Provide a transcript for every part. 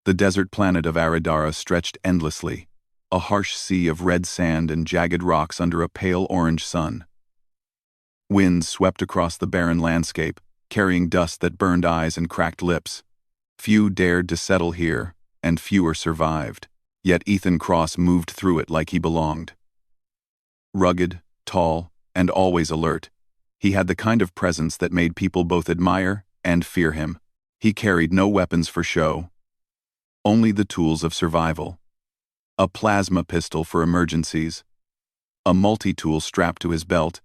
The desert planet of Aradara stretched endlessly, a harsh sea of red sand and jagged rocks under a pale orange sun. Winds swept across the barren landscape, carrying dust that burned eyes and cracked lips. Few dared to settle here, and fewer survived, yet Ethan Cross moved through it like he belonged. Rugged, tall, and always alert, he had the kind of presence that made people both admire and fear him. He carried no weapons for show, only the tools of survival. A plasma pistol for emergencies, a multi-tool strapped to his belt,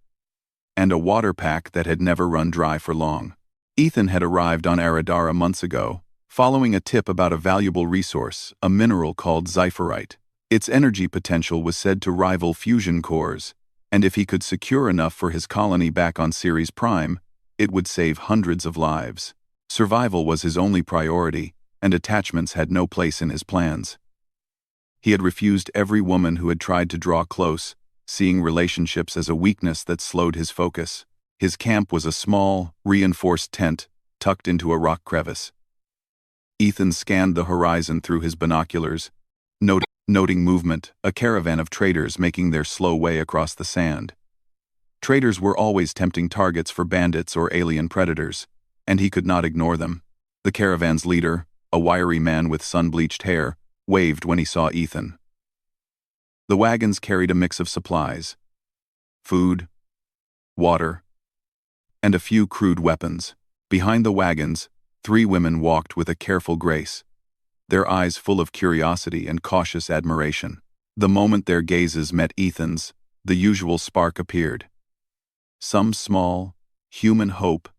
and a water pack that had never run dry for long. Ethan had arrived on Aradara months ago, following a tip about a valuable resource, a mineral called zypherite. Its energy potential was said to rival fusion cores, and if he could secure enough for his colony back on Ceres Prime, it would save hundreds of lives. Survival was his only priority, and attachments had no place in his plans. He had refused every woman who had tried to draw close, seeing relationships as a weakness that slowed his focus. His camp was a small, reinforced tent tucked into a rock crevice. Ethan scanned the horizon through his binoculars, noting movement, a caravan of traders making their slow way across the sand. Traders were always tempting targets for bandits or alien predators, and he could not ignore them. The caravan's leader, a wiry man with sun-bleached hair, waved when he saw Ethan. The wagons carried a mix of supplies: food, water, and a few crude weapons. Behind the wagons, 3 women walked with a careful grace, their eyes full of curiosity and cautious admiration. The moment their gazes met Ethan's, the usual spark appeared. Some small, human hope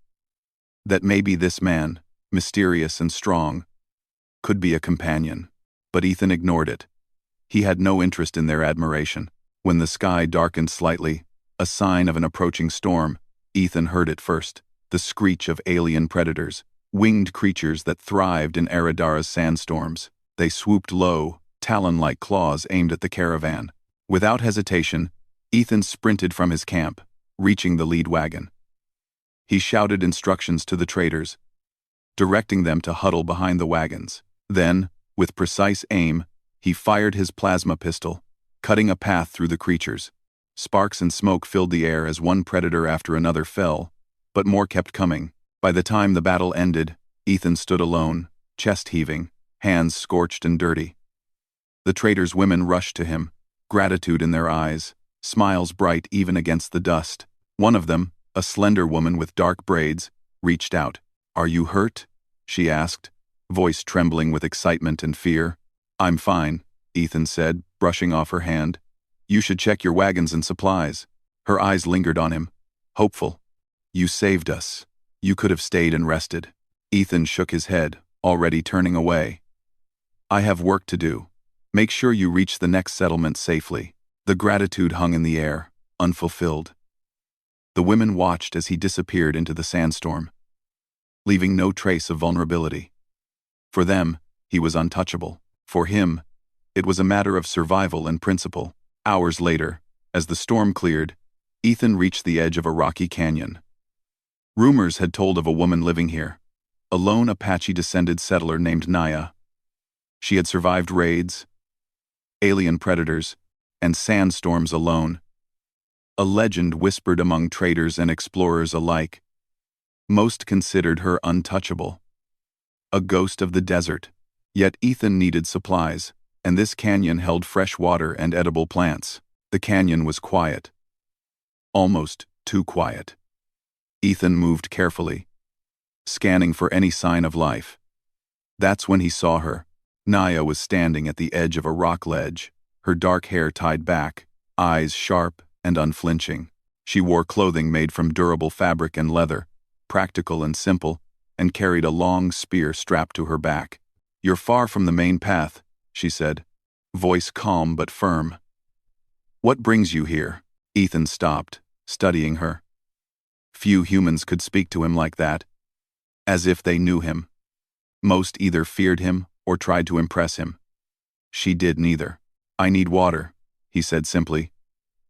that maybe this man, mysterious and strong, could be a companion. But Ethan ignored it. He had no interest in their admiration. When the sky darkened slightly, a sign of an approaching storm, Ethan heard it first: the screech of alien predators, winged creatures that thrived in Aradara's sandstorms. They swooped low, talon-like claws aimed at the caravan. Without hesitation, Ethan sprinted from his camp, reaching the lead wagon. He shouted instructions to the traders, directing them to huddle behind the wagons. Then, with precise aim, he fired his plasma pistol, cutting a path through the creatures. Sparks and smoke filled the air as one predator after another fell, but more kept coming. By the time the battle ended, Ethan stood alone, chest heaving, hands scorched and dirty. The traders' women rushed to him, gratitude in their eyes, smiles bright even against the dust. One of them, a slender woman with dark braids, reached out. "Are you hurt?" she asked, voice trembling with excitement and fear. "I'm fine," Ethan said, brushing off her hand. "You should check your wagons and supplies." Her eyes lingered on him, hopeful. "You saved us. You could have stayed and rested." Ethan shook his head, already turning away. "I have work to do. Make sure you reach the next settlement safely." The gratitude hung in the air, unfulfilled. The women watched as he disappeared into the sandstorm, leaving no trace of vulnerability. For them, he was untouchable. For him, it was a matter of survival and principle. Hours later, as the storm cleared, Ethan reached the edge of a rocky canyon. Rumors had told of a woman living here, a lone Apache-descended settler named Naya. She had survived raids, alien predators, and sandstorms alone. A legend whispered among traders and explorers alike. Most considered her untouchable, a ghost of the desert. Yet Ethan needed supplies, and this canyon held fresh water and edible plants. The canyon was quiet, almost too quiet. Ethan moved carefully, scanning for any sign of life. That's when he saw her. Naya was standing at the edge of a rock ledge, her dark hair tied back, eyes sharp and unflinching. She wore clothing made from durable fabric and leather, practical and simple, and carried a long spear strapped to her back. "You're far from the main path," she said, voice calm but firm. "What brings you here?" Ethan stopped, studying her. Few humans could speak to him like that, as if they knew him. Most either feared him or tried to impress him. She did neither. "I need water," he said simply.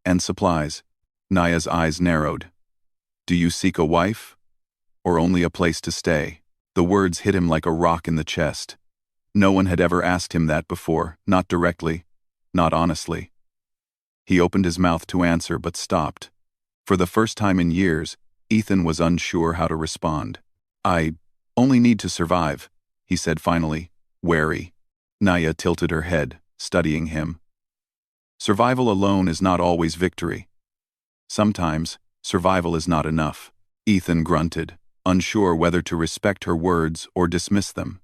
"And supplies." Naya's eyes narrowed. "Do you seek a wife? Or only a place to stay?" The words hit him like a rock in the chest. No one had ever asked him that before, not directly, not honestly. He opened his mouth to answer but stopped. For the first time in years, Ethan was unsure how to respond. "I only need to survive," he said finally, wary. Naya tilted her head, studying him. "Survival alone is not always victory. Sometimes, survival is not enough." Ethan grunted, unsure whether to respect her words or dismiss them.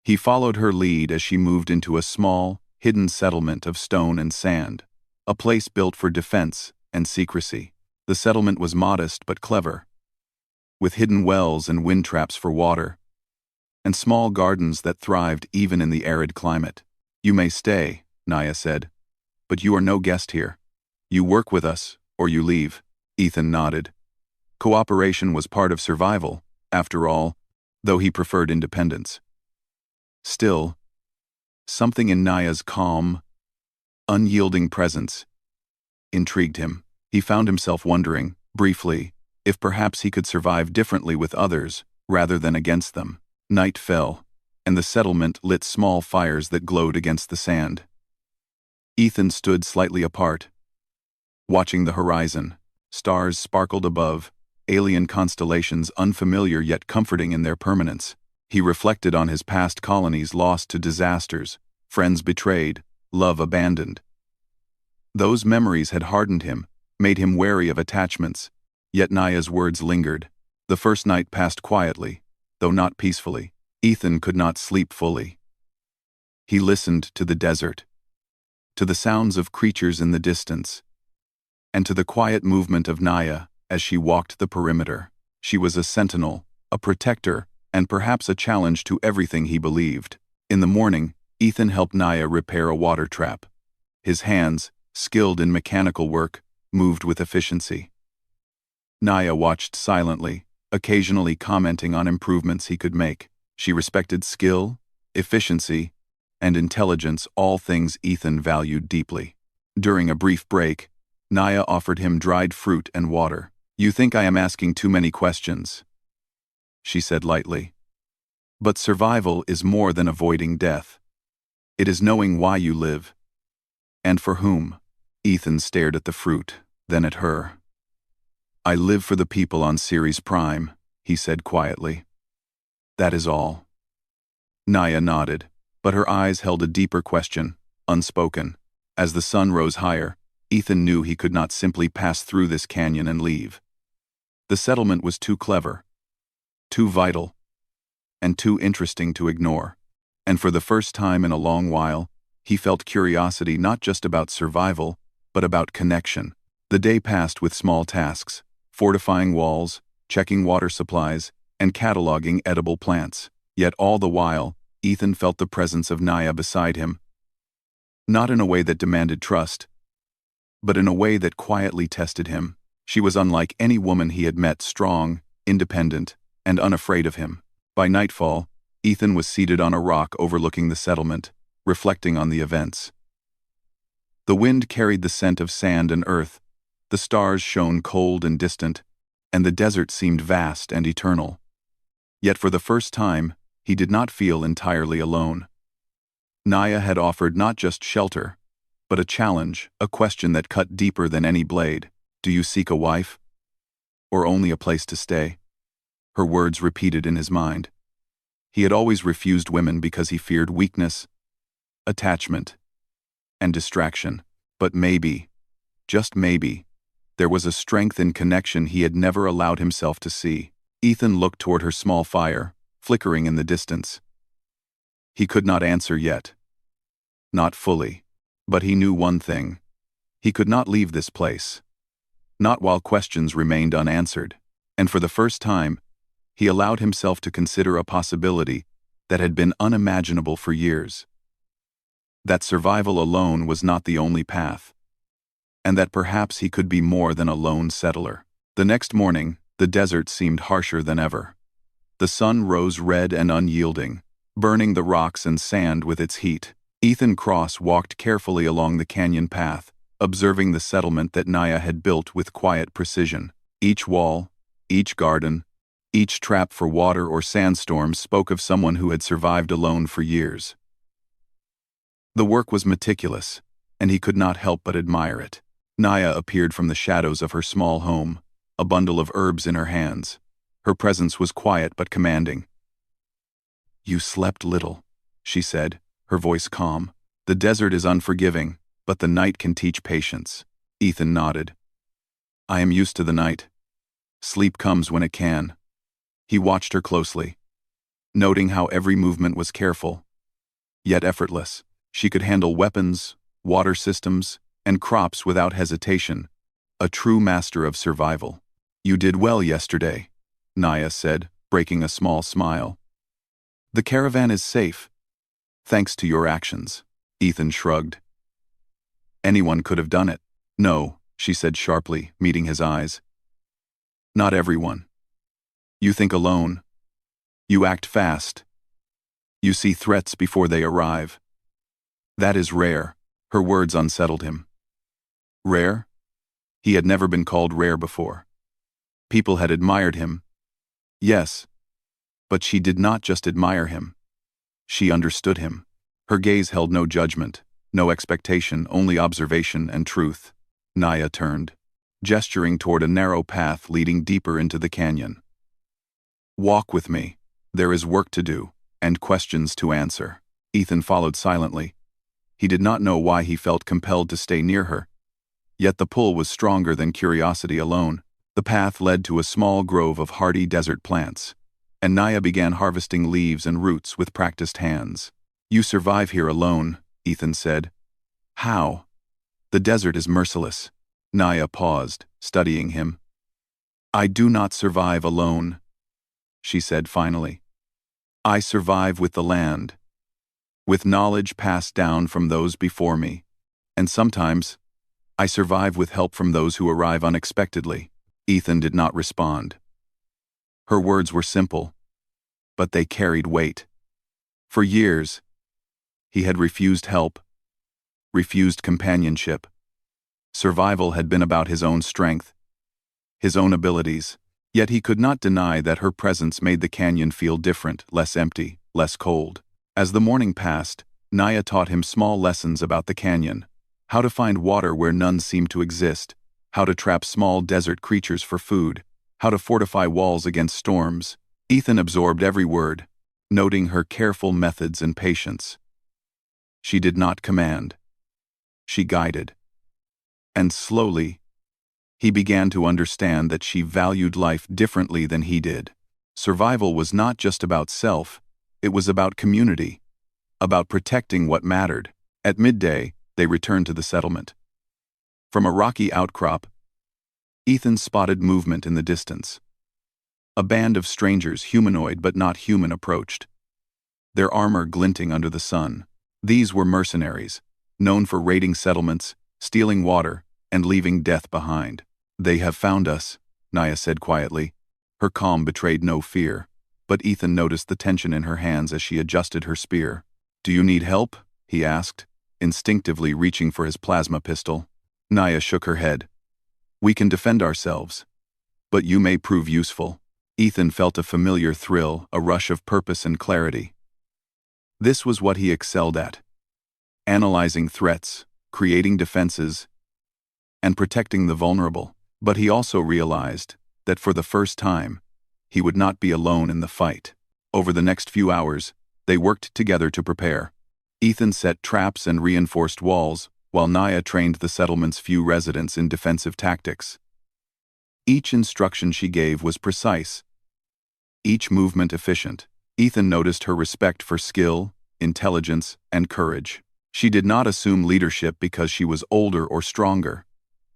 He followed her lead as she moved into a small, hidden settlement of stone and sand, a place built for defense and secrecy. The settlement was modest but clever, with hidden wells and wind traps for water, and small gardens that thrived even in the arid climate. "You may stay," Naya said, "but you are no guest here. You work with us, or you leave." Ethan nodded. Cooperation was part of survival, after all, though he preferred independence. Still, something in Naya's calm, unyielding presence intrigued him. He found himself wondering, briefly, if perhaps he could survive differently with others rather than against them. Night fell, and the settlement lit small fires that glowed against the sand. Ethan stood slightly apart, watching the horizon. Stars sparkled above, alien constellations unfamiliar yet comforting in their permanence. He reflected on his past colonies lost to disasters, friends betrayed, love abandoned. Those memories had hardened him, made him wary of attachments, yet Naya's words lingered. The first night passed quietly, though not peacefully. Ethan could not sleep fully. He listened to the desert, to the sounds of creatures in the distance, and to the quiet movement of Naya as she walked the perimeter. She was a sentinel, a protector, and perhaps a challenge to everything he believed. In the morning, Ethan helped Naya repair a water trap. His hands, skilled in mechanical work, moved with efficiency. Naya watched silently, occasionally commenting on improvements he could make. She respected skill, efficiency, and intelligence, all things Ethan valued deeply. During a brief break, Naya offered him dried fruit and water. "You think I am asking too many questions," she said lightly. "But survival is more than avoiding death. It is knowing why you live. And for whom." Ethan stared at the fruit, then at her. "I live for the people on Ceres Prime," he said quietly. "That is all." Naya nodded, but her eyes held a deeper question, unspoken. As the sun rose higher, Ethan knew he could not simply pass through this canyon and leave. The settlement was too clever, too vital, and too interesting to ignore. And for the first time in a long while, he felt curiosity not just about survival, but about connection. The day passed with small tasks, fortifying walls, checking water supplies, and cataloging edible plants. Yet all the while, Ethan felt the presence of Naya beside him. Not in a way that demanded trust, but in a way that quietly tested him. She was unlike any woman he had met, strong, independent, and unafraid of him. By nightfall, Ethan was seated on a rock overlooking the settlement, reflecting on the events. The wind carried the scent of sand and earth, the stars shone cold and distant, and the desert seemed vast and eternal. Yet for the first time, he did not feel entirely alone. Naya had offered not just shelter, but a challenge, a question that cut deeper than any blade. "Do you seek a wife? Or only a place to stay?" Her words repeated in his mind. He had always refused women because he feared weakness, attachment, and distraction. But maybe, just maybe, there was a strength in connection he had never allowed himself to see. Ethan looked toward her small fire, flickering in the distance. He could not answer yet. Not fully. But he knew one thing. He could not leave this place. Not while questions remained unanswered. And for the first time, he allowed himself to consider a possibility that had been unimaginable for years. That survival alone was not the only path. And that perhaps he could be more than a lone settler. The next morning, the desert seemed harsher than ever. The sun rose red and unyielding, burning the rocks and sand with its heat. Ethan Cross walked carefully along the canyon path, observing the settlement that Naya had built with quiet precision. Each wall, each garden, Each trap for water or sandstorms spoke of someone who had survived alone for years. The work was meticulous, and he could not help but admire it. Naya appeared from the shadows of her small home, a bundle of herbs in her hands. Her presence was quiet but commanding. "You slept little," she said, her voice calm. "The desert is unforgiving, but the night can teach patience." Ethan nodded. "I am used to the night. Sleep comes when it can." He watched her closely, noting how every movement was careful, yet effortless. She could handle weapons, water systems, and crops without hesitation, a true master of survival. "You did well yesterday," Naya said, breaking a small smile. "The caravan is safe, thanks to your actions." Ethan shrugged. "Anyone could have done it." "No," she said sharply, meeting his eyes. "Not everyone. You think alone. You act fast. You see threats before they arrive. That is rare." Her words unsettled him. Rare? He had never been called rare before. People had admired him. Yes. But she did not just admire him. She understood him. Her gaze held no judgment, no expectation, only observation and truth. Naya turned, gesturing toward a narrow path leading deeper into the canyon. "Walk with me. There is work to do, and questions to answer." Ethan followed silently. He did not know why he felt compelled to stay near her. Yet the pull was stronger than curiosity alone. The path led to a small grove of hardy desert plants, and Naya began harvesting leaves and roots with practiced hands. "You survive here alone," Ethan said. "How?" "The desert is merciless." Naya paused, studying him. "I do not survive alone," she said finally. "I survive with the land, with knowledge passed down from those before me, and sometimes I survive with help from those who arrive unexpectedly." Ethan did not respond. Her words were simple, but they carried weight. For years, he had refused help, refused companionship. Survival had been about his own strength, his own abilities, yet he could not deny that her presence made the canyon feel different, less empty, less cold. As the morning passed, Naya taught him small lessons about the canyon: how to find water where none seemed to exist, how to trap small desert creatures for food, how to fortify walls against storms. Ethan absorbed every word, noting her careful methods and patience. She did not command. She guided. And slowly, he began to understand that she valued life differently than he did. Survival was not just about self, it was about community, about protecting what mattered. At midday, they returned to the settlement. From a rocky outcrop, Ethan spotted movement in the distance. A band of strangers, humanoid but not human, approached, their armor glinting under the sun. These were mercenaries, known for raiding settlements, stealing water, and leaving death behind. "They have found us," Naya said quietly. Her calm betrayed no fear, but Ethan noticed the tension in her hands as she adjusted her spear. "Do you need help?" he asked, instinctively reaching for his plasma pistol. Naya shook her head. "We can defend ourselves, but you may prove useful." Ethan felt a familiar thrill, a rush of purpose and clarity. This was what he excelled at: analyzing threats, creating defenses, and protecting the vulnerable. But he also realized that for the first time, he would not be alone in the fight. Over the next few hours, they worked together to prepare. Ethan set traps and reinforced walls, while Naya trained the settlement's few residents in defensive tactics. Each instruction she gave was precise, each movement efficient. Ethan noticed her respect for skill, intelligence, and courage. She did not assume leadership because she was older or stronger.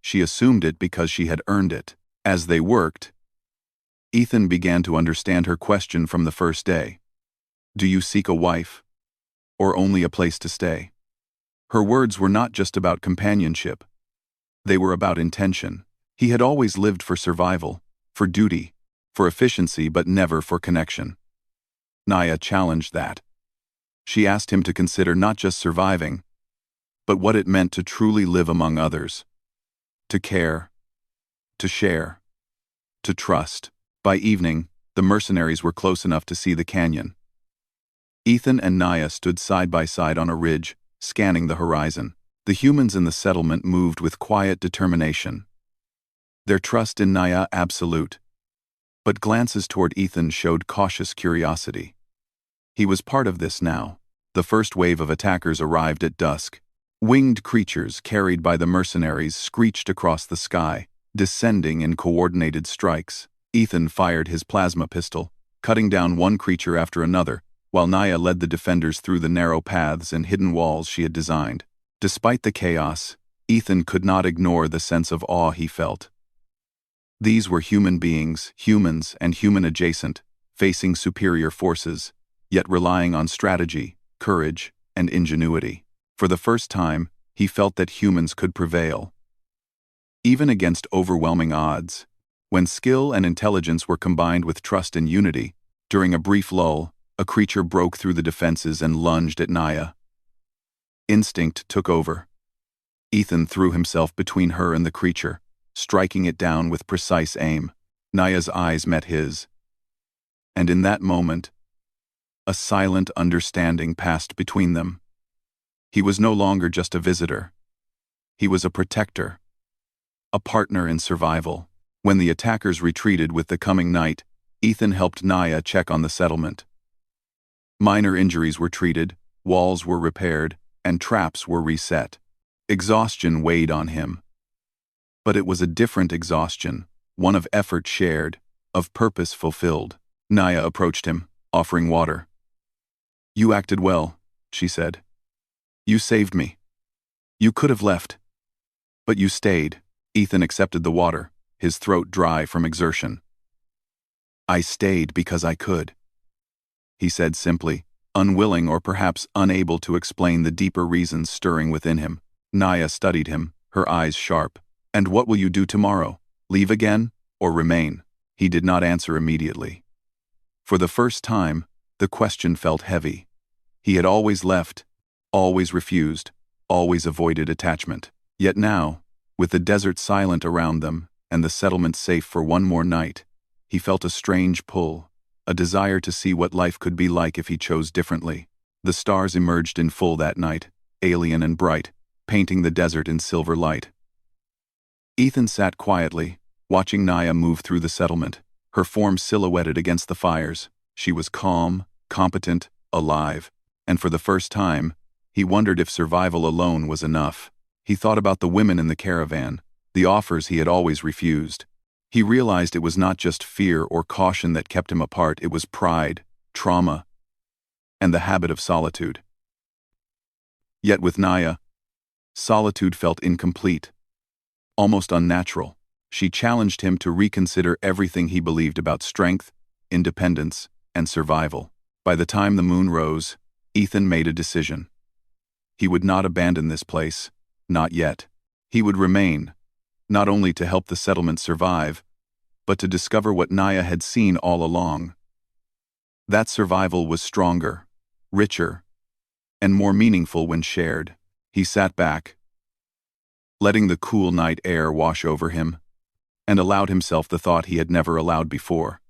She assumed it because she had earned it. As they worked, Ethan began to understand her question from the first day. "Do you seek a wife, or only a place to stay?" Her words were not just about companionship. They were about intention. He had always lived for survival, for duty, for efficiency, but never for connection. Naya challenged that. She asked him to consider not just surviving, but what it meant to truly live among others. To care, to share, to trust. By evening, The mercenaries were close enough to see the canyon. Ethan and Naya stood side by side on a ridge, scanning the horizon. The humans in the settlement moved with quiet determination. Their trust in Naya absolute. But glances toward Ethan showed cautious curiosity. He was part of this now. The first wave of attackers arrived at dusk. Winged creatures carried by the mercenaries screeched across the sky, descending in coordinated strikes. Ethan fired his plasma pistol, cutting down one creature after another, while Naya led the defenders through the narrow paths and hidden walls she had designed. Despite the chaos, Ethan could not ignore the sense of awe he felt. These were human beings, humans and human-adjacent, facing superior forces, yet relying on strategy, courage, and ingenuity. For the first time, he felt that humans could prevail. Even against overwhelming odds, when skill and intelligence were combined with trust and unity, during a brief lull, a creature broke through the defenses and lunged at Naya. Instinct took over. Ethan threw himself between her and the creature, striking it down with precise aim. Naya's eyes met his. And in that moment, a silent understanding passed between them. He was no longer just a visitor. He was a protector, a partner in survival. When the attackers retreated with the coming night, Ethan helped Naya check on the settlement. Minor injuries were treated, walls were repaired, and traps were reset. Exhaustion weighed on him. But it was a different exhaustion, one of effort shared, of purpose fulfilled. Naya approached him, offering water. "You acted well," she said. "You saved me. You could have left. But you stayed." Ethan accepted the water, his throat dry from exertion. "I stayed because I could," he said simply, unwilling or perhaps unable to explain the deeper reasons stirring within him. Naya studied him, her eyes sharp. "And what will you do tomorrow? Leave again, or remain?" He did not answer immediately. For the first time, the question felt heavy. He had always left, always refused, always avoided attachment. Yet now, with the desert silent around them and the settlement safe for one more night, he felt a strange pull, a desire to see what life could be like if he chose differently. The stars emerged in full that night, alien and bright, painting the desert in silver light. Ethan sat quietly, watching Naya move through the settlement, her form silhouetted against the fires. She was calm, competent, alive, and for the first time, he wondered if survival alone was enough. He thought about the women in the caravan, the offers he had always refused. He realized it was not just fear or caution that kept him apart, it was pride, trauma, and the habit of solitude. Yet with Naya, solitude felt incomplete, almost unnatural. She challenged him to reconsider everything he believed about strength, independence, and survival. By the time the moon rose, Ethan made a decision. He would not abandon this place, not yet. He would remain, not only to help the settlement survive, but to discover what Naya had seen all along. That survival was stronger, richer, and more meaningful when shared. He sat back, letting the cool night air wash over him, and allowed himself the thought he had never allowed before.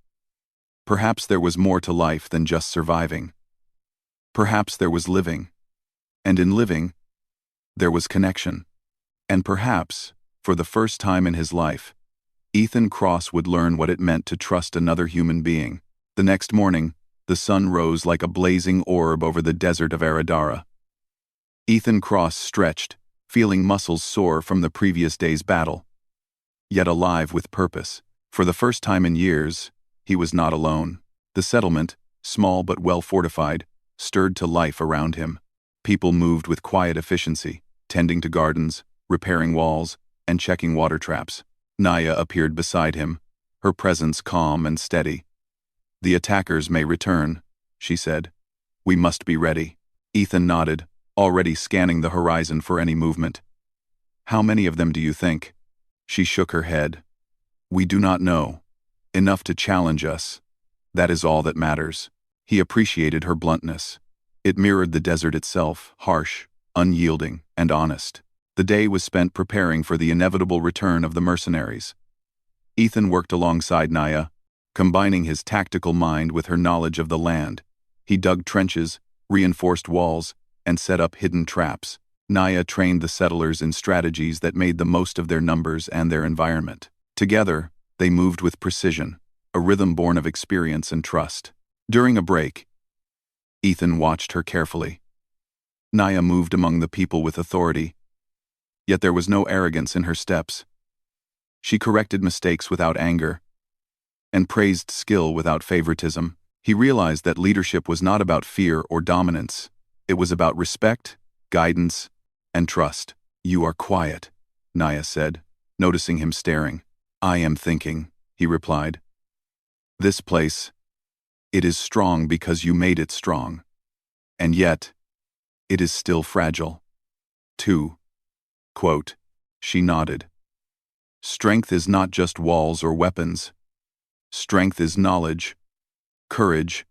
Perhaps there was more to life than just surviving. Perhaps there was living. And in living, there was connection. And perhaps, for the first time in his life, Ethan Cross would learn what it meant to trust another human being. The next morning, the sun rose like a blazing orb over the desert of Aradara. Ethan Cross stretched, feeling muscles sore from the previous day's battle. Yet alive with purpose. For the first time in years, he was not alone. The settlement, small but well fortified, stirred to life around him. People moved with quiet efficiency, tending to gardens, repairing walls, and checking water traps. Naya appeared beside him, her presence calm and steady. "The attackers may return," she said. "We must be ready." Ethan nodded, already scanning the horizon for any movement. "How many of them do you think?" She shook her head. "We do not know. Enough to challenge us. That is all that matters." He appreciated her bluntness. It mirrored the desert itself, harsh, unyielding, and honest. The day was spent preparing for the inevitable return of the mercenaries. Ethan worked alongside Naya, Combining his tactical mind with her knowledge of the land, he dug trenches, reinforced walls, and set up hidden traps. Naya trained the settlers in strategies that made the most of their numbers and their environment. Together, they moved with precision, a rhythm born of experience and trust. During a break, Ethan watched her carefully. Naya moved among the people with authority, yet there was no arrogance in her steps. She corrected mistakes without anger and praised skill without favoritism. He realized that leadership was not about fear or dominance. It was about respect, guidance, and trust. "You are quiet," Naya said, noticing him staring. "I am thinking," he replied. "This place, it is strong because you made it strong. And yet, it is still fragile." 2. Quote, she nodded. "Strength is not just walls or weapons. Strength is knowledge, courage,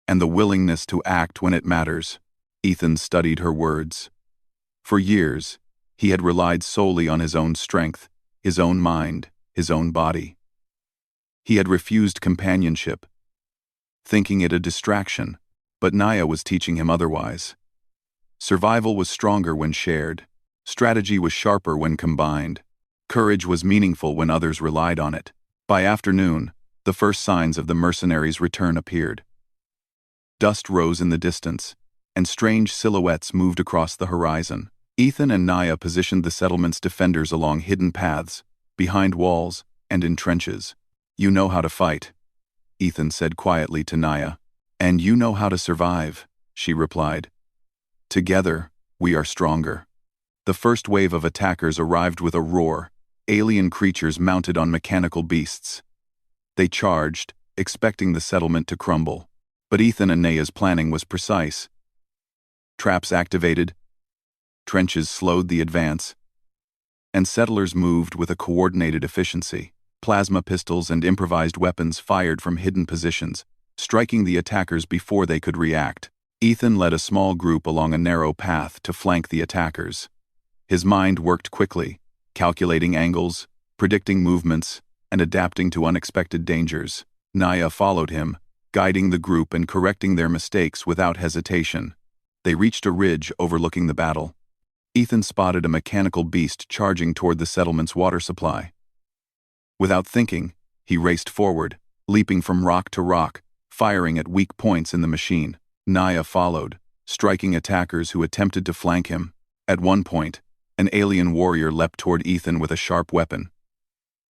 and the willingness to act when it matters." Ethan studied her words. For years, he had relied solely on his own strength, his own mind, his own body. He had refused companionship, thinking it a distraction, but Naya was teaching him otherwise. Survival was stronger when shared. Strategy was sharper when combined. Courage was meaningful when others relied on it. By afternoon, the first signs of the mercenaries' return appeared. Dust rose in the distance, and strange silhouettes moved across the horizon. Ethan and Naya positioned the settlement's defenders along hidden paths, behind walls, and in trenches. "You know how to fight," Ethan said quietly to Naya. "And you know how to survive," she replied. "Together, we are stronger." The first wave of attackers arrived with a roar, alien creatures mounted on mechanical beasts. They charged, expecting the settlement to crumble. But Ethan and Naya's planning was precise. Traps activated, trenches slowed the advance, and settlers moved with a coordinated efficiency. Plasma pistols and improvised weapons fired from hidden positions, striking the attackers before they could react. Ethan led a small group along a narrow path to flank the attackers. His mind worked quickly, calculating angles, predicting movements, and adapting to unexpected dangers. Naya followed him, guiding the group and correcting their mistakes without hesitation. They reached a ridge overlooking the battle. Ethan spotted a mechanical beast charging toward the settlement's water supply. Without thinking, he raced forward, leaping from rock to rock, firing at weak points in the machine. Naya followed, striking attackers who attempted to flank him. At one point, an alien warrior leapt toward Ethan with a sharp weapon.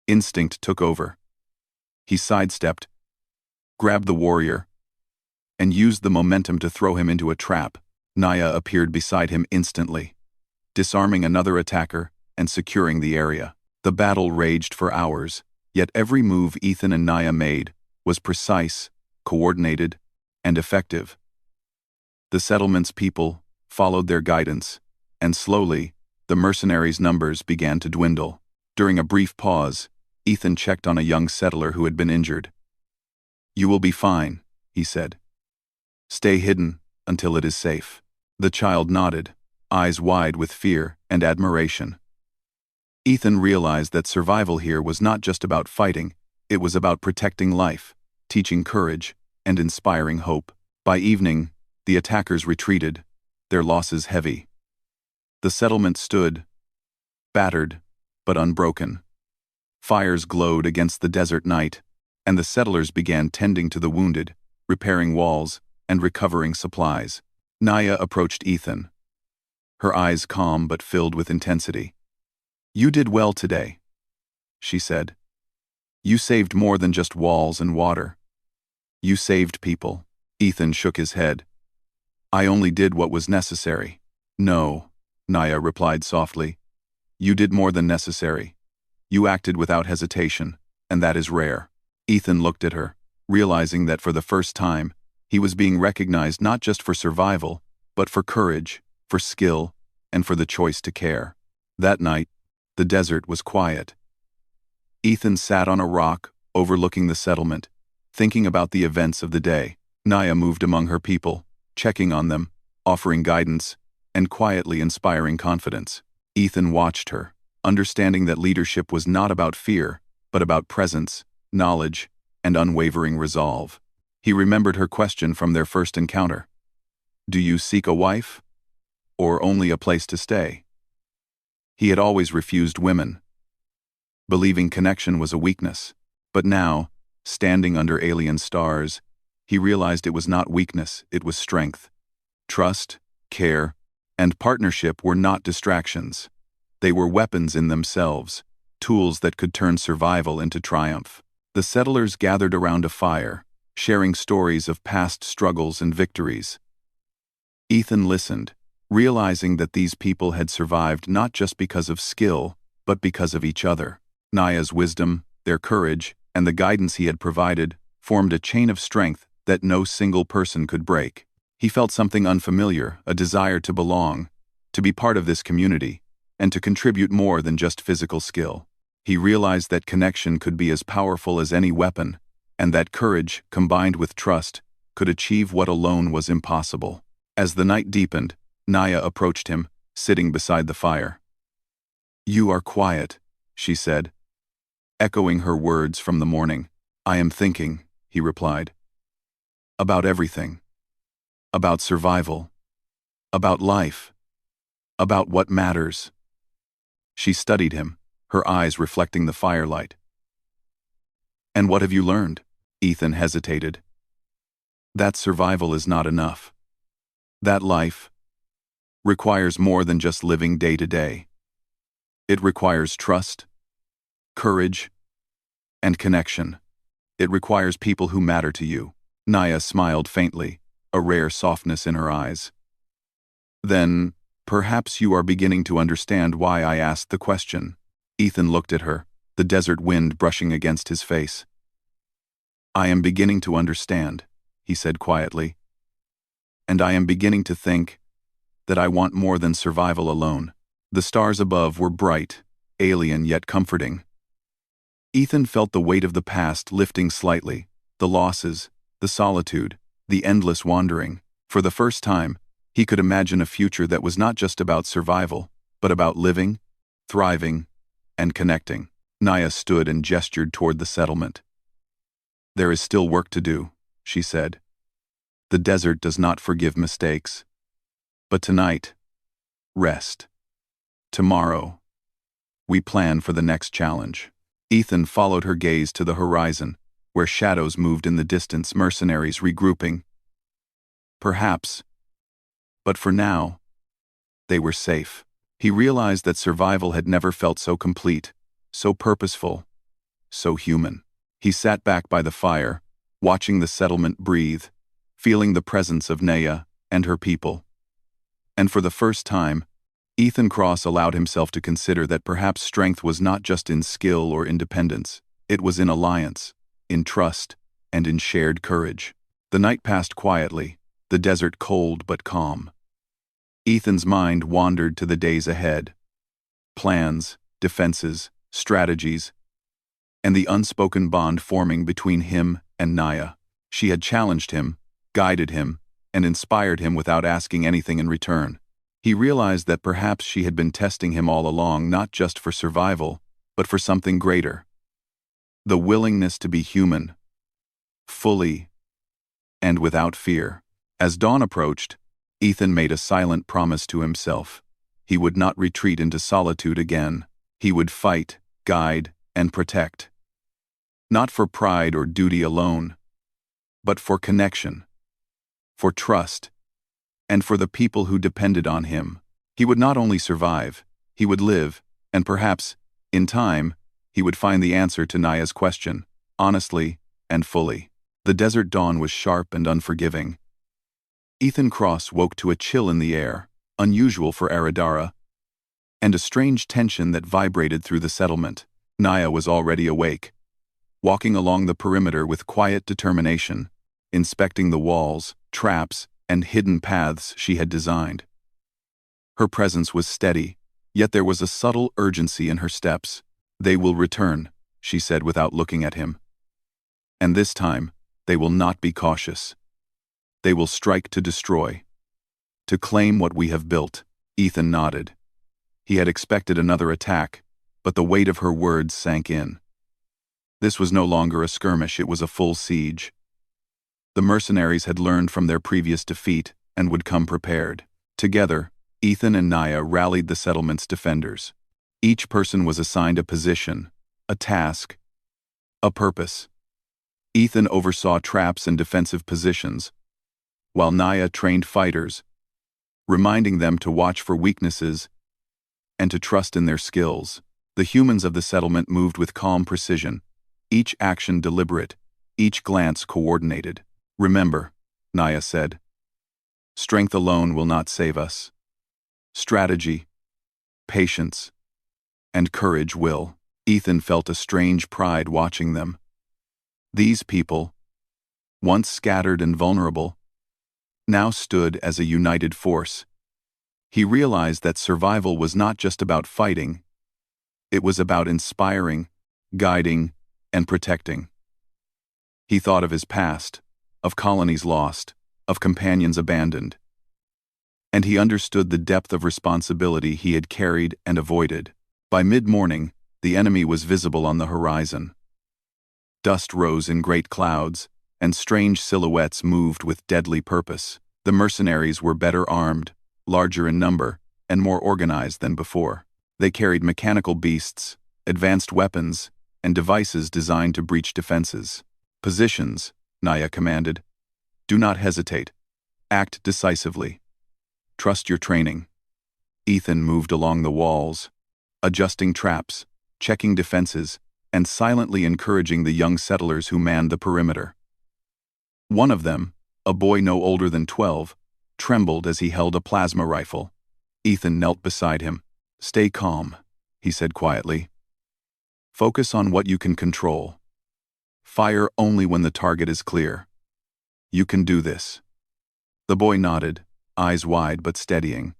Instinct took over. He sidestepped, grabbed the warrior, and used the momentum to throw him into a trap. Naya appeared beside him instantly, disarming another attacker and securing the area. The battle raged for hours, yet every move Ethan and Naya made was precise, coordinated, and effective. The settlement's people followed their guidance, and slowly, the mercenaries' numbers began to dwindle. During a brief pause, Ethan checked on a young settler who had been injured. "You will be fine," he said. "Stay hidden until it is safe." The child nodded, eyes wide with fear and admiration. Ethan realized that survival here was not just about fighting, it was about protecting life, teaching courage, and inspiring hope. By evening, the attackers retreated, their losses heavy. The settlement stood, battered, but unbroken. Fires glowed against the desert night, and the settlers began tending to the wounded, repairing walls, and recovering supplies. Naya approached Ethan, her eyes calm but filled with intensity. "You did well today," she said. "You saved more than just walls and water. You saved people." Ethan shook his head. "I only did what was necessary." "No," Naya replied softly. "You did more than necessary. You acted without hesitation, and that is rare." Ethan looked at her, realizing that for the first time, he was being recognized not just for survival, but for courage, for skill, and for the choice to care. That night, the desert was quiet. Ethan sat on a rock, overlooking the settlement, thinking about the events of the day. Naya moved among her people, checking on them, offering guidance, and quietly inspiring confidence. Ethan watched her, understanding that leadership was not about fear, but about presence, knowledge, and unwavering resolve. He remembered her question from their first encounter. "Do you seek a wife? Or only a place to stay?" He had always refused women, believing connection was a weakness. But now, standing under alien stars, he realized it was not weakness, it was strength. Trust, care, and partnership were not distractions. They were weapons in themselves, tools that could turn survival into triumph. The settlers gathered around a fire, sharing stories of past struggles and victories. Ethan listened, realizing that these people had survived not just because of skill, but because of each other. Naya's wisdom, their courage, and the guidance he had provided formed a chain of strength that no single person could break. He felt something unfamiliar, a desire to belong, to be part of this community, and to contribute more than just physical skill. He realized that connection could be as powerful as any weapon, and that courage, combined with trust, could achieve what alone was impossible. As the night deepened, Naya approached him, sitting beside the fire. "You are quiet," she said, echoing her words from the morning. "I am thinking," he replied. "About everything. About survival. About life. About what matters." She studied him, her eyes reflecting the firelight. "And what have you learned?" Ethan hesitated. "That survival is not enough. That life requires more than just living day to day. It requires trust, courage, and connection. It requires people who matter to you." Naya smiled faintly, a rare softness in her eyes. "Then, perhaps you are beginning to understand why I asked the question." Ethan looked at her, the desert wind brushing against his face. "I am beginning to understand," he said quietly. "And I am beginning to think that I want more than survival alone." The stars above were bright, alien yet comforting. Ethan felt the weight of the past lifting slightly, the losses, the solitude, the endless wandering. For the first time, he could imagine a future that was not just about survival, but about living, thriving, and connecting. Naya stood and gestured toward the settlement. "There is still work to do," she said. "The desert does not forgive mistakes. But tonight, rest. Tomorrow, we plan for the next challenge." Ethan followed her gaze to the horizon, where shadows moved in the distance, mercenaries regrouping. Perhaps, but for now, they were safe. He realized that survival had never felt so complete, so purposeful, so human. He sat back by the fire, watching the settlement breathe, feeling the presence of Naya and her people. And for the first time, Ethan Cross allowed himself to consider that perhaps strength was not just in skill or independence, it was in alliance, in trust, and in shared courage. The night passed quietly, the desert cold but calm. Ethan's mind wandered to the days ahead. Plans, defenses, strategies, and the unspoken bond forming between him and Naya. She had challenged him, guided him, and inspired him without asking anything in return. He realized that perhaps she had been testing him all along, not just for survival, but for something greater. The willingness to be human, fully, and without fear. As dawn approached, Ethan made a silent promise to himself. He would not retreat into solitude again. He would fight, guide, and protect. Not for pride or duty alone, but for connection, for trust, and for the people who depended on him. He would not only survive, he would live, and perhaps, in time, he would find the answer to Naya's question, honestly and fully. The desert dawn was sharp and unforgiving. Ethan Cross woke to a chill in the air, unusual for Aradara, and a strange tension that vibrated through the settlement. Naya was already awake, walking along the perimeter with quiet determination, inspecting the walls, traps, and hidden paths she had designed. Her presence was steady, yet there was a subtle urgency in her steps. "They will return," she said without looking at him. "And this time, they will not be cautious. They will strike to destroy, to claim what we have built." Ethan nodded. He had expected another attack, but the weight of her words sank in. This was no longer a skirmish, it was a full siege. The mercenaries had learned from their previous defeat and would come prepared. Together, Ethan and Naya rallied the settlement's defenders. Each person was assigned a position, a task, a purpose. Ethan oversaw traps and defensive positions, while Naya trained fighters, reminding them to watch for weaknesses and to trust in their skills. The humans of the settlement moved with calm precision, each action deliberate, each glance coordinated. "Remember," Naya said, "strength alone will not save us. Strategy, patience, and courage will." Ethan felt a strange pride watching them. These people, once scattered and vulnerable, now stood as a united force. He realized that survival was not just about fighting, it was about inspiring, guiding, and protecting. He thought of his past, of colonies lost, of companions abandoned, and he understood the depth of responsibility he had carried and avoided. By mid-morning, the enemy was visible on the horizon. Dust rose in great clouds, and strange silhouettes moved with deadly purpose. The mercenaries were better armed, larger in number, and more organized than before. They carried mechanical beasts, advanced weapons, and devices designed to breach defenses. "Positions," Naya commanded. "Do not hesitate. Act decisively. Trust your training." Ethan moved along the walls, adjusting traps, checking defenses, and silently encouraging the young settlers who manned the perimeter. One of them, a boy no older than 12, trembled as he held a plasma rifle. Ethan knelt beside him. "Stay calm," he said quietly. "Focus on what you can control. Fire only when the target is clear. You can do this." The boy nodded, eyes wide but steadying.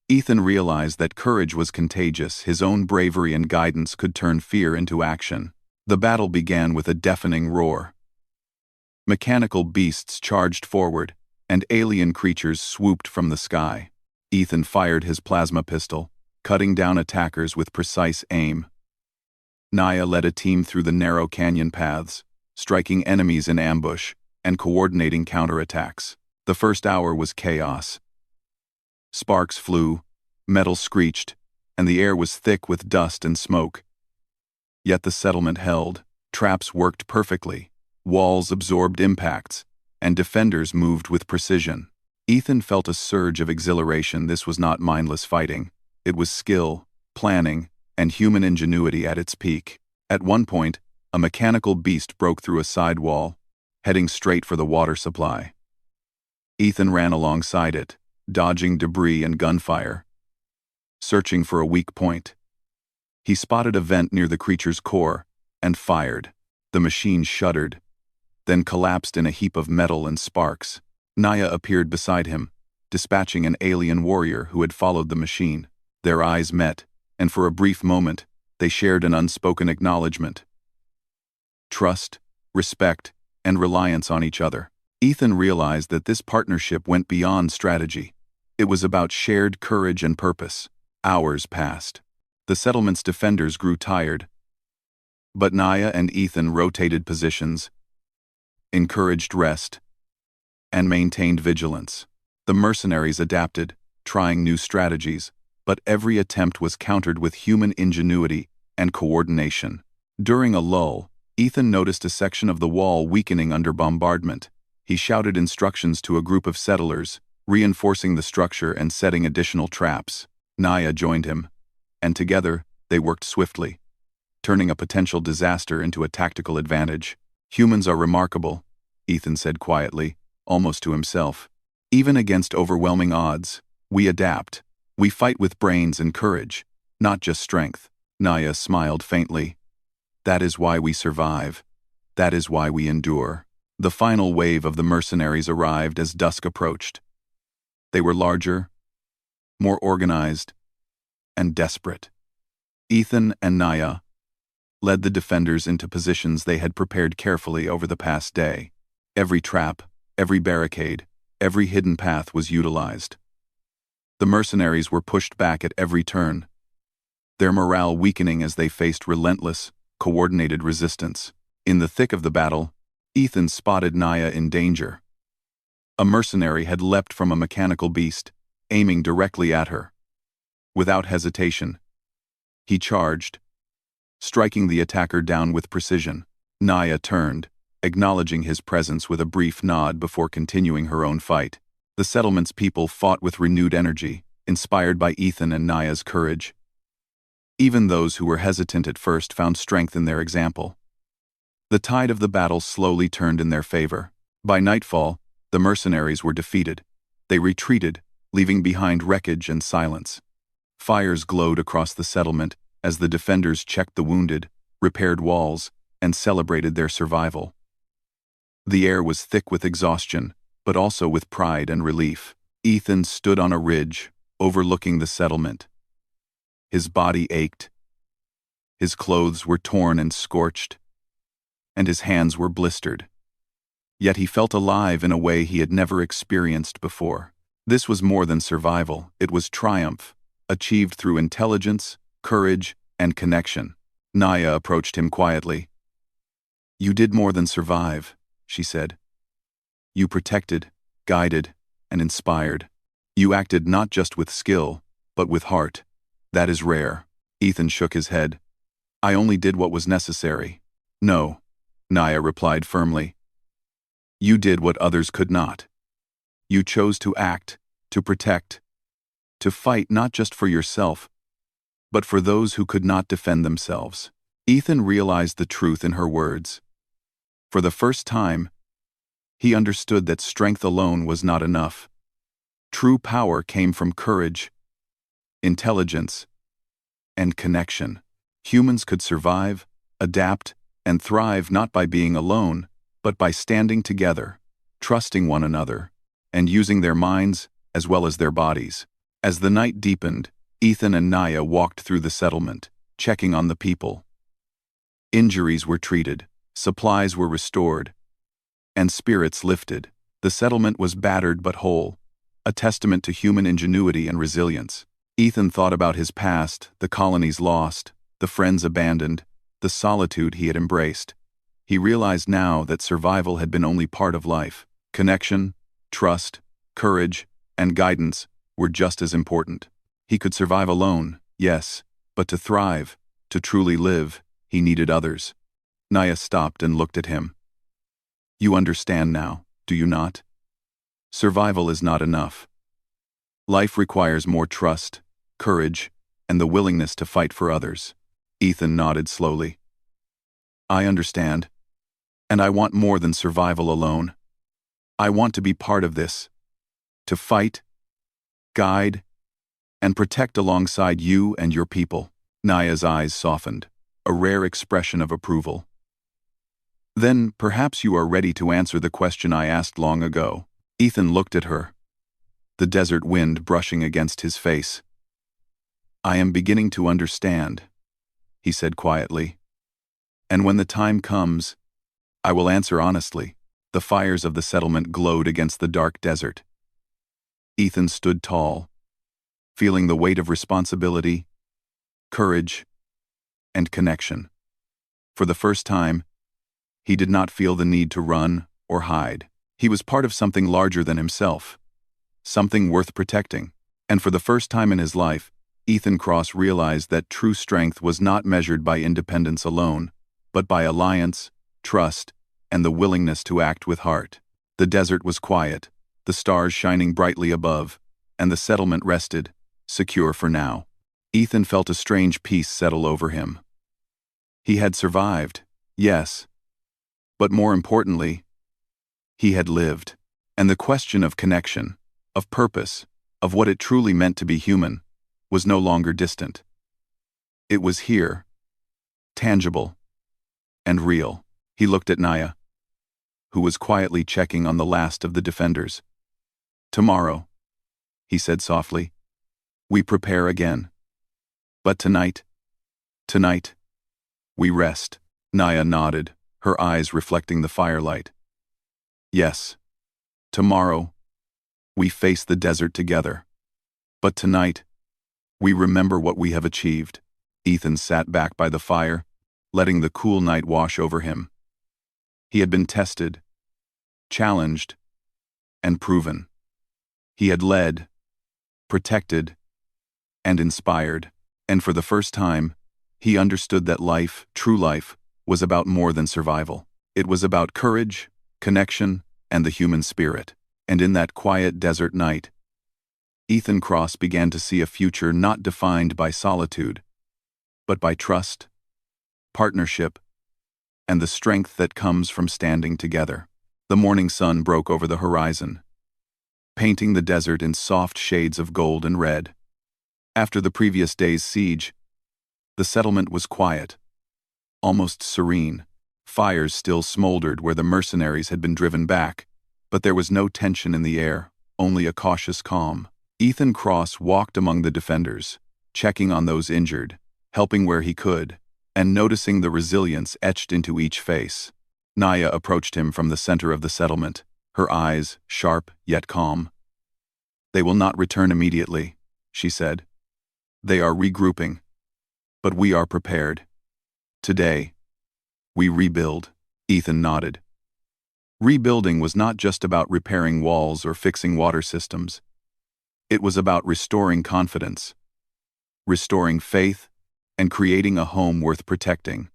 Ethan realized that courage was contagious. His own bravery and guidance could turn fear into action. The battle began with a deafening roar. Mechanical beasts charged forward, and alien creatures swooped from the sky. Ethan fired his plasma pistol, cutting down attackers with precise aim. Naya led a team through the narrow canyon paths, striking enemies in ambush and coordinating counterattacks. The first hour was chaos. Sparks flew, metal screeched, and the air was thick with dust and smoke. Yet the settlement held. Traps worked perfectly, walls absorbed impacts, and defenders moved with precision. Ethan felt a surge of exhilaration. This was not mindless fighting. It was skill, planning, and human ingenuity at its peak. At one point, a mechanical beast broke through a side wall, heading straight for the water supply. Ethan ran alongside it, dodging debris and gunfire, searching for a weak point. He spotted a vent near the creature's core and fired. The machine shuddered, then collapsed in a heap of metal and sparks. Naya appeared beside him, dispatching an alien warrior who had followed the machine. Their eyes met, and for a brief moment, they shared an unspoken acknowledgement. Trust, respect, and reliance on each other. Ethan realized that this partnership went beyond strategy. It was about shared courage and purpose. Hours passed. The settlement's defenders grew tired, but Naya and Ethan rotated positions, encouraged rest, and maintained vigilance. The mercenaries adapted, trying new strategies, but every attempt was countered with human ingenuity and coordination. During a lull, Ethan noticed a section of the wall weakening under bombardment. He shouted instructions to a group of settlers, reinforcing the structure and setting additional traps. Naya joined him, and together they worked swiftly, turning a potential disaster into a tactical advantage. "Humans are remarkable," Ethan said quietly, almost to himself. "Even against overwhelming odds, we adapt. We fight with brains and courage, not just strength." Naya smiled faintly. "That is why we survive. That is why we endure." The final wave of the mercenaries arrived as dusk approached. They were larger, more organized, and desperate. Ethan and Naya led the defenders into positions they had prepared carefully over the past day. Every trap, every barricade, every hidden path was utilized. The mercenaries were pushed back at every turn, their morale weakening as they faced relentless, coordinated resistance. In the thick of the battle, Ethan spotted Naya in danger. A mercenary had leapt from a mechanical beast, aiming directly at her. Without hesitation, he charged, striking the attacker down with precision. Naya turned, acknowledging his presence with a brief nod before continuing her own fight. The settlement's people fought with renewed energy, inspired by Ethan and Naya's courage. Even those who were hesitant at first found strength in their example. The tide of the battle slowly turned in their favor. By nightfall, the mercenaries were defeated. They retreated, leaving behind wreckage and silence. Fires glowed across the settlement as the defenders checked the wounded, repaired walls, and celebrated their survival. The air was thick with exhaustion, but also with pride and relief. Ethan stood on a ridge, overlooking the settlement. His body ached. His clothes were torn and scorched, and his hands were blistered. Yet he felt alive in a way he had never experienced before. This was more than survival, it was triumph, achieved through intelligence, courage, and connection. Naya approached him quietly. "You did more than survive," she said. "You protected, guided, and inspired. You acted not just with skill, but with heart. That is rare." Ethan shook his head. "I only did what was necessary." "No," Naya replied firmly. "You did what others could not. You chose to act, to protect, to fight not just for yourself, but for those who could not defend themselves." Ethan realized the truth in her words. For the first time, he understood that strength alone was not enough. True power came from courage, intelligence, and connection. Humans could survive, adapt, and thrive not by being alone, but by standing together, trusting one another, and using their minds as well as their bodies. As the night deepened, Ethan and Naya walked through the settlement, checking on the people. Injuries were treated, supplies were restored, and spirits lifted. The settlement was battered but whole, a testament to human ingenuity and resilience. Ethan thought about his past, the colonies lost, the friends abandoned, the solitude he had embraced. He realized now that survival had been only part of life. Connection, trust, courage, and guidance were just as important. He could survive alone, yes, but to thrive, to truly live, he needed others. Naya stopped and looked at him. "You understand now, do you not? Survival is not enough. Life requires more trust, courage, and the willingness to fight for others." Ethan nodded slowly. "I understand. And I want more than survival alone. I want to be part of this. To fight, guide, and protect alongside you and your people." Naya's eyes softened, a rare expression of approval. "Then perhaps you are ready to answer the question I asked long ago." Ethan looked at her, the desert wind brushing against his face. "I am beginning to understand," he said quietly. "And when the time comes, I will answer honestly." The fires of the settlement glowed against the dark desert. Ethan stood tall, feeling the weight of responsibility, courage, and connection. For the first time, he did not feel the need to run or hide. He was part of something larger than himself, something worth protecting. And for the first time in his life, Ethan Cross realized that true strength was not measured by independence alone, but by alliance, trust, and the willingness to act with heart. The desert was quiet, the stars shining brightly above, and the settlement rested, secure for now. Ethan felt a strange peace settle over him. He had survived, yes, but more importantly, he had lived. And the question of connection, of purpose, of what it truly meant to be human, was no longer distant. It was here, tangible, and real. He looked at Naya, who was quietly checking on the last of the defenders. "Tomorrow," he said softly, "we prepare again. But tonight, we rest." Naya nodded, her eyes reflecting the firelight. "Yes, tomorrow, we face the desert together. But tonight, we remember what we have achieved." Ethan sat back by the fire, letting the cool night wash over him. He had been tested, challenged, and proven. He had led, protected, and inspired, and for the first time, he understood that life, true life, was about more than survival. It was about courage, connection, and the human spirit. And in that quiet desert night, Ethan Cross began to see a future not defined by solitude, but by trust, partnership, and the strength that comes from standing together. The morning sun broke over the horizon, painting the desert in soft shades of gold and red. After the previous day's siege, the settlement was quiet, almost serene. Fires still smoldered where the mercenaries had been driven back, but there was no tension in the air, only a cautious calm. Ethan Cross walked among the defenders, checking on those injured, helping where he could, and noticing the resilience etched into each face. Naya approached him from the center of the settlement, her eyes sharp yet calm. "They will not return immediately," she said. "They are regrouping, but we are prepared. Today, we rebuild." Ethan nodded. Rebuilding was not just about repairing walls or fixing water systems. It was about restoring confidence, restoring faith, and creating a home worth protecting.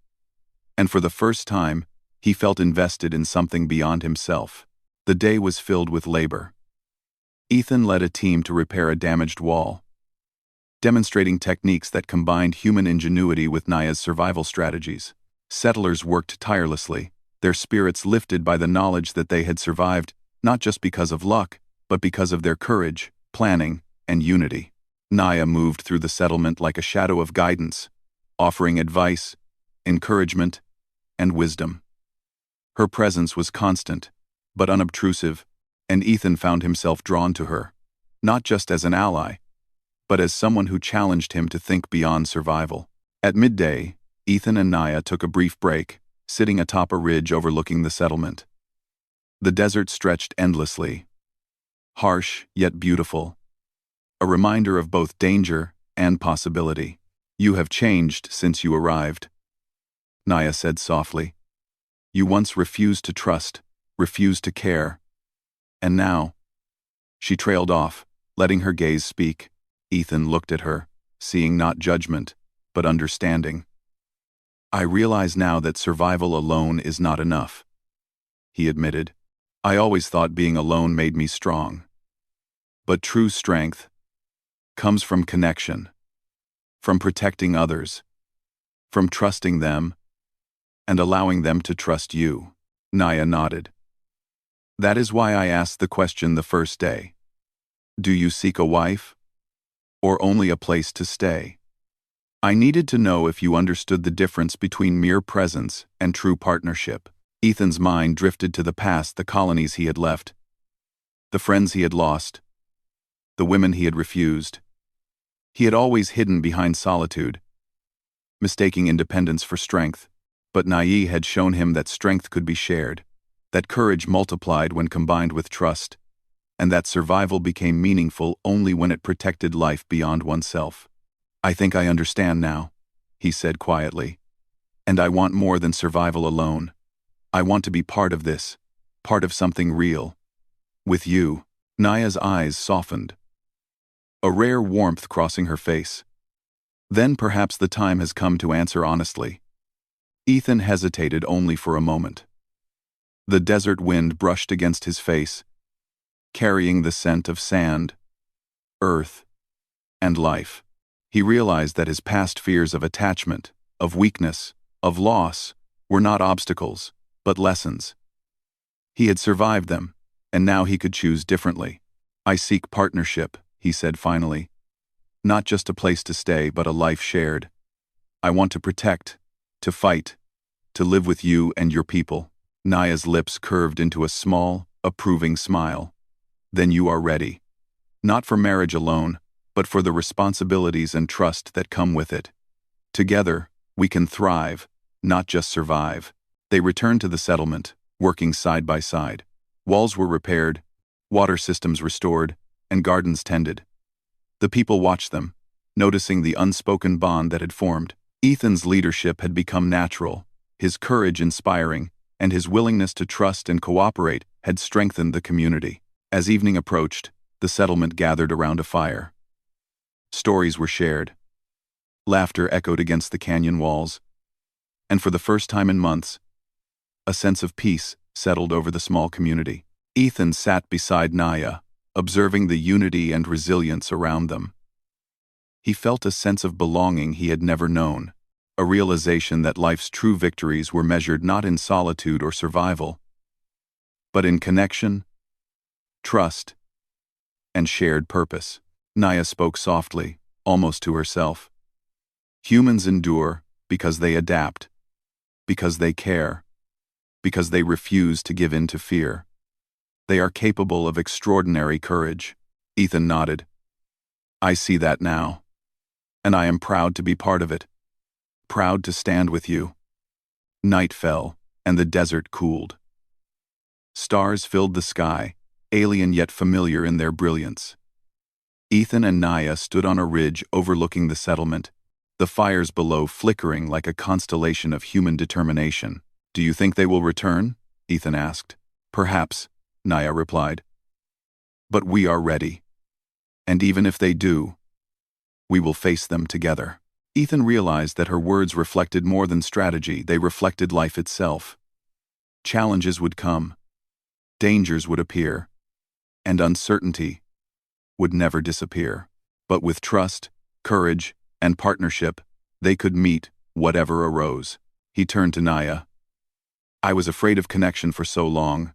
And for the first time, he felt invested in something beyond himself. The day was filled with labor. Ethan led a team to repair a damaged wall, demonstrating techniques that combined human ingenuity with Naya's survival strategies. Settlers worked tirelessly, their spirits lifted by the knowledge that they had survived not just because of luck, but because of their courage, planning, and unity. Naya moved through the settlement like a shadow of guidance, offering advice, encouragement, and wisdom. Her presence was constant, but unobtrusive, and Ethan found himself drawn to her, not just as an ally, but as someone who challenged him to think beyond survival. At midday, Ethan and Naya took a brief break, sitting atop a ridge overlooking the settlement. The desert stretched endlessly, harsh yet beautiful, a reminder of both danger and possibility. "You have changed since you arrived," Naya said softly. "You once refused to trust, refused to care. And now—" She trailed off, letting her gaze speak. Ethan looked at her, seeing not judgment, but understanding. "I realize now that survival alone is not enough," he admitted. "I always thought being alone made me strong. But true strength comes from connection, from protecting others, from trusting them, and allowing them to trust you." Naya nodded. "That is why I asked the question the first day. Do you seek a wife, or only a place to stay? I needed to know if you understood the difference between mere presence and true partnership." Ethan's mind drifted to the past, the colonies he had left, the friends he had lost, the women he had refused. He had always hidden behind solitude, mistaking independence for strength, but Naya had shown him that strength could be shared, that courage multiplied when combined with trust, and that survival became meaningful only when it protected life beyond oneself. "I think I understand now," he said quietly. "And I want more than survival alone. I want to be part of this, part of something real. With you." Naya's eyes softened, a rare warmth crossing her face. "Then perhaps the time has come to answer honestly." Ethan hesitated only for a moment. The desert wind brushed against his face, carrying the scent of sand, earth, and life. He realized that his past fears of attachment, of weakness, of loss, were not obstacles, but lessons. He had survived them, and now he could choose differently. "I seek partnership," he said finally. "Not just a place to stay, but a life shared. I want to protect, to fight, to live with you and your people." Naya's lips curved into a small, approving smile. "Then you are ready. Not for marriage alone, but for the responsibilities and trust that come with it. Together, we can thrive, not just survive." They returned to the settlement, working side by side. Walls were repaired, water systems restored, and gardens tended. The people watched them, noticing the unspoken bond that had formed. Ethan's leadership had become natural, his courage inspiring, and his willingness to trust and cooperate had strengthened the community. As evening approached, the settlement gathered around a fire. Stories were shared. Laughter echoed against the canyon walls. And for the first time in months, a sense of peace settled over the small community. Ethan sat beside Naya, observing the unity and resilience around them. He felt a sense of belonging he had never known, a realization that life's true victories were measured not in solitude or survival, but in connection, trust, and shared purpose. Naya spoke softly, almost to herself. Humans endure because they adapt, because they care, because they refuse to give in to fear. They are capable of extraordinary courage. Ethan nodded. I see that now. And I am proud to be part of it. Proud to stand with you. Night fell, and the desert cooled. Stars filled the sky, alien yet familiar in their brilliance. Ethan and Naya stood on a ridge overlooking the settlement, the fires below flickering like a constellation of human determination. Do you think they will return? Ethan asked. Perhaps, Naya replied. But we are ready. And even if they do, we will face them together. Ethan realized that her words reflected more than strategy, they reflected life itself. Challenges would come, dangers would appear, and uncertainty would never disappear. But with trust, courage, and partnership, they could meet whatever arose. He turned to Naya. I was afraid of connection for so long,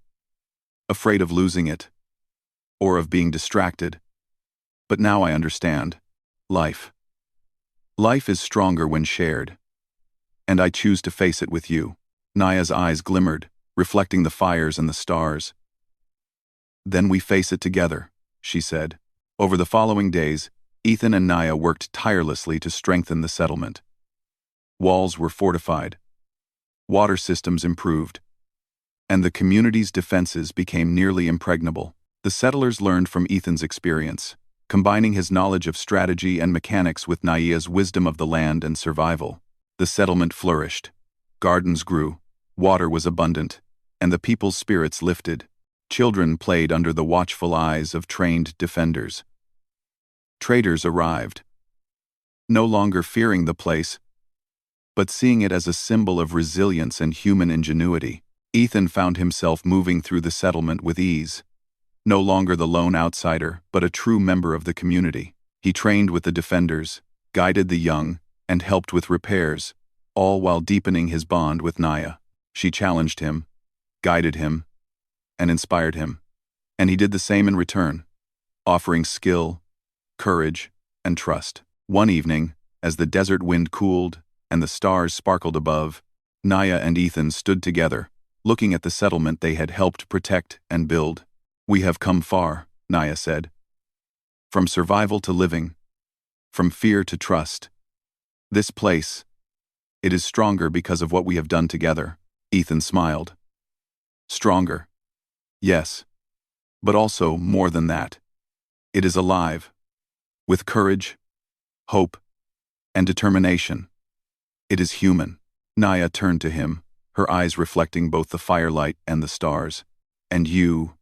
afraid of losing it, or of being distracted. But now I understand. Life. Life is stronger when shared. And I choose to face it with you. Naya's eyes glimmered, reflecting the fires and the stars. Then we face it together, she said. Over the following days, Ethan and Naya worked tirelessly to strengthen the settlement. Walls were fortified. Water systems improved. And the community's defenses became nearly impregnable. The settlers learned from Ethan's experience, combining his knowledge of strategy and mechanics with Naya's wisdom of the land and survival. The settlement flourished. Gardens grew, water was abundant, and the people's spirits lifted. Children played under the watchful eyes of trained defenders. Traders arrived, no longer fearing the place, but seeing it as a symbol of resilience and human ingenuity. Ethan found himself moving through the settlement with ease. No longer the lone outsider, but a true member of the community. He trained with the defenders, guided the young, and helped with repairs, all while deepening his bond with Naya. She challenged him, guided him, and inspired him. And he did the same in return, offering skill, courage, and trust. One evening, as the desert wind cooled and the stars sparkled above, Naya and Ethan stood together, looking at the settlement they had helped protect and build. We have come far, Naya said. From survival to living, from fear to trust. This place, it is stronger because of what we have done together. Ethan smiled. Stronger. Yes. But also more than that. It is alive. With courage, hope, and determination. It is human. Naya turned to him, her eyes reflecting both the firelight and the stars. And you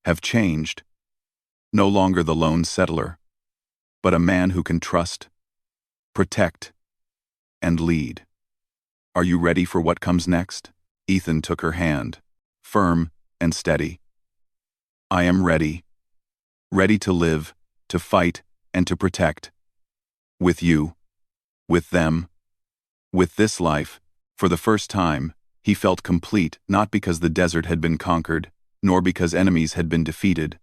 have changed. No longer the lone settler, but a man who can trust, protect, and lead. Are you ready for what comes next? Ethan took her hand, firm and steady. I am ready. Ready to live, to fight, and to protect. With you, with them, with this life. For the first time, he felt complete, not because the desert had been conquered, nor because enemies had been defeated,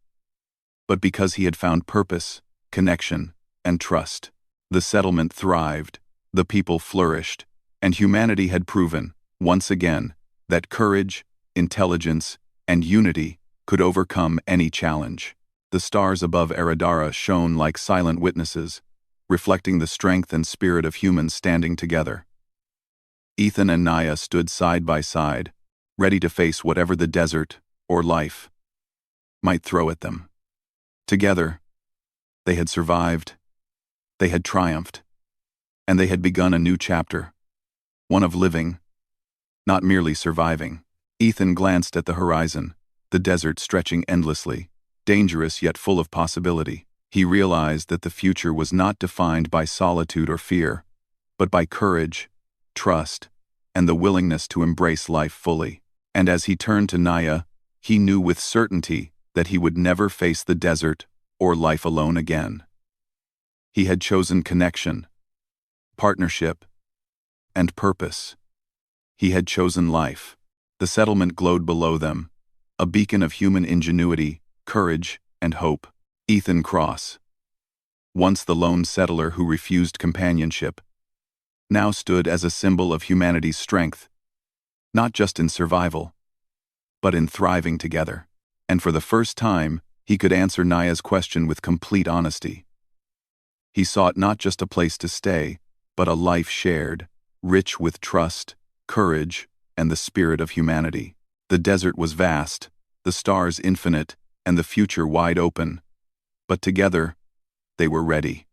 but because he had found purpose, connection, and trust. The settlement thrived, the people flourished, and humanity had proven, once again, that courage, intelligence, and unity could overcome any challenge. The stars above Aradara shone like silent witnesses, reflecting the strength and spirit of humans standing together. Ethan and Naya stood side by side, ready to face whatever the desert, or life, might throw at them. Together, they had survived, they had triumphed, And they had begun a new chapter, one of living, not merely surviving. Ethan glanced at the horizon, the desert stretching endlessly, dangerous yet full of possibility. He realized that the future was not defined by solitude or fear, but by courage, trust, and the willingness to embrace life fully. And as he turned to Naya, he knew with certainty that he would never face the desert or life alone again. He had chosen connection, partnership, and purpose. He had chosen life. The settlement glowed below them, a beacon of human ingenuity, courage, and hope. Ethan Cross, once the lone settler who refused companionship, now stood as a symbol of humanity's strength, not just in survival, but in thriving together. And for the first time, he could answer Naya's question with complete honesty. He sought not just a place to stay, but a life shared, rich with trust, courage, and the spirit of humanity. The desert was vast, the stars infinite, and the future wide open. But together, they were ready.